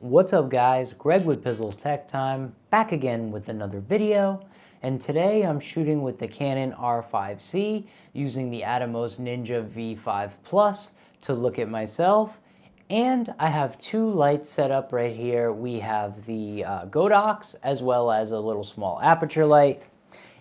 What's up guys, Greg with PizzlesTechTime, back again with another video, and today I'm shooting with the Canon R5C using the Atomos Ninja V5 Plus to look at myself, and I have two lights set up right here. We have the Godox as well as a little small aperture light,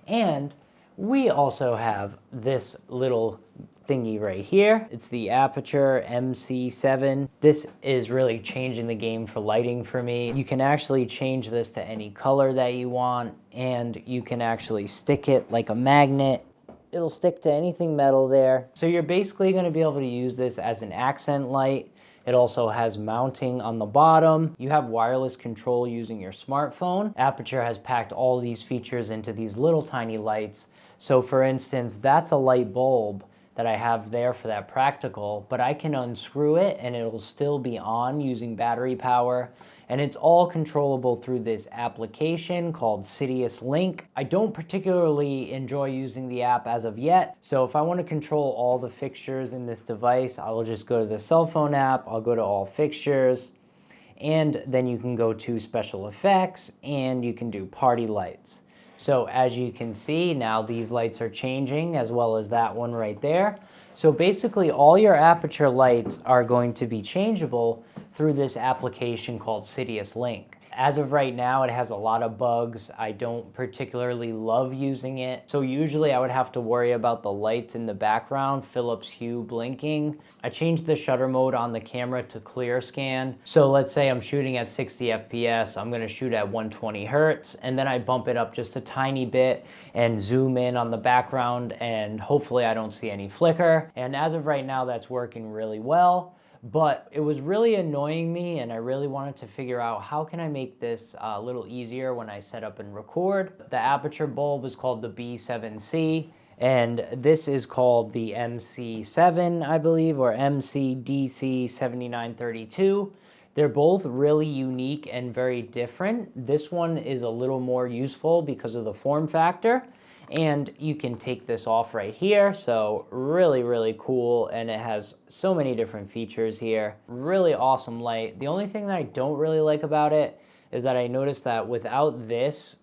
and we also have this little thingy right here. It's the Aputure MC7. This is really changing the game for lighting for me. You can actually change this to any color that you want, and you can actually stick it like a magnet. It'll stick to anything metal there. So you're basically going to be able to use this as an accent light. It also has mounting on the bottom. You have wireless control using your smartphone. Aputure has packed all these features into these little tiny lights. So for instance, that's a light bulb that I have there for that practical, but I can unscrew it and it'll still be on using battery power. And it's all controllable through this application called Sidious Link. I don't particularly enjoy using the app as of yet, so if I want to control all the fixtures in this device, I will just go to the cell phone app, I'll go to all fixtures, and then you can go to special effects and you can do party lights. So as you can see, now these lights are changing as well as that one right there. So basically all your Aputure lights are going to be changeable through this application called Sidious Link. As of right now, it has a lot of bugs. I don't particularly love using it. So usually I would have to worry about the lights in the background, Philip's hue blinking. I changed the shutter mode on the camera to clear scan. So let's say I'm shooting at 60 FPS, I'm gonna shoot at 120 Hertz, and then I bump it up just a tiny bit and zoom in on the background, and hopefully I don't see any flicker. And as of right now, that's working really well. But it was really annoying me, and I really wanted to figure out how can I make this a little easier when I set up and record. The Aputure bulb is called the B7C, and this is called the MC7, I believe, or MCDC7932. They're both really unique and very different. This one is a little more useful because of the form factor. And you can take this off right here, so really, really cool, and it has so many different features here. Really awesome light. The only thing that I don't really like about it is that I noticed that without this,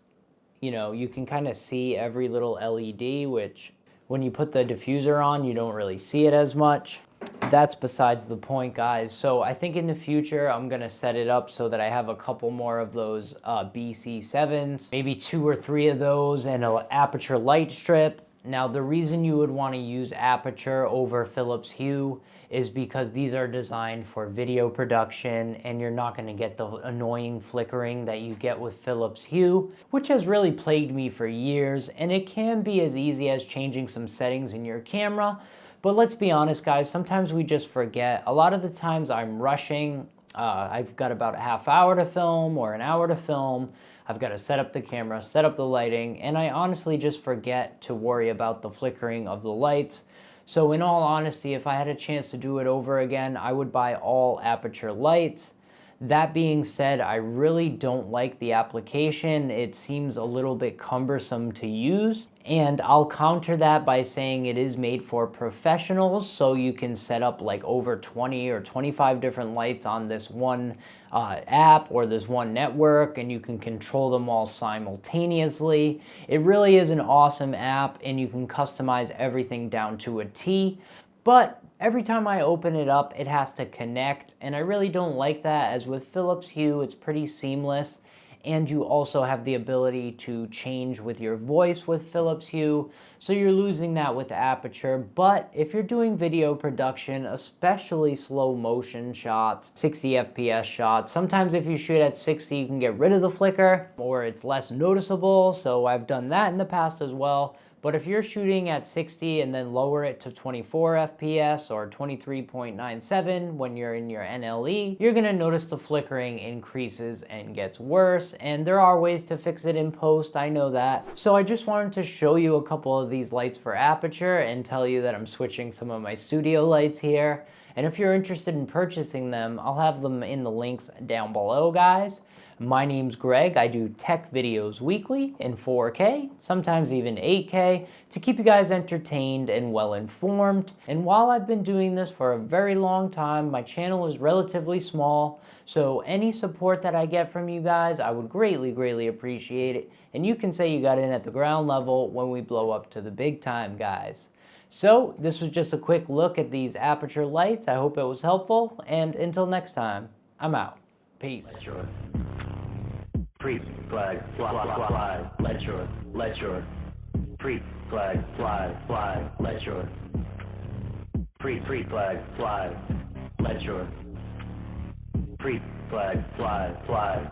you know, you can kind of see every little LED, which when you put the diffuser on, you don't really see it as much. That's besides the point, guys. So I think in the future, I'm gonna set it up so that I have a couple more of those BC7s, maybe 2 or 3 of those, and an Aputure light strip. Now, the reason you would want to use Aputure over Philip's Hue is because these are designed for video production, and you're not going to get the annoying flickering that you get with Philip's Hue, which has really plagued me for years, and it can be as easy as changing some settings in your camera. But let's be honest, guys, sometimes we just forget. A lot of the times I'm rushing. I've got about a half hour to film or an hour to film. I've got to set up the camera, set up the lighting, and I honestly just forget to worry about the flickering of the lights. So in all honesty, if I had a chance to do it over again, I would buy all Aputure lights. That being said, I really don't like the application. It seems a little bit cumbersome to use, and I'll counter that by saying it is made for professionals, so you can set up like over 20 or 25 different lights on this one app or this one network, and you can control them all simultaneously. It really is an awesome app, and you can customize everything down to a T, but every time I open it up, it has to connect, and I really don't like that. As with Philip's Hue, it's pretty seamless, and you also have the ability to change with your voice with Philip's Hue, so you're losing that with Aputure. But if you're doing video production, especially slow motion shots, 60 FPS shots, sometimes if you shoot at 60, you can get rid of the flicker, or it's less noticeable, so I've done that in the past as well. But if you're shooting at 60 and then lower it to 24 FPS or 23.97 when you're in your NLE, you're gonna notice the flickering increases and gets worse. And there are ways to fix it in post, I know that. So I just wanted to show you a couple of these lights for Aputure and tell you that I'm switching some of my studio lights here. And if you're interested in purchasing them, I'll have them in the links down below, guys. My name's Greg. I do tech videos weekly in 4K, sometimes even 8K, to keep you guys entertained and well informed. And while I've been doing this for a very long time, my channel is relatively small, so any support that I get from you guys, I would greatly, greatly appreciate it. And you can say you got in at the ground level when we blow up to the big time, guys. So this was just a quick look at these Aputure lights. I hope it was helpful, and until next time, I'm out. Peace. Pre-flag, fly, let your pre-flag, fly, let your pre-flag, fly, let your pre-flag, fly.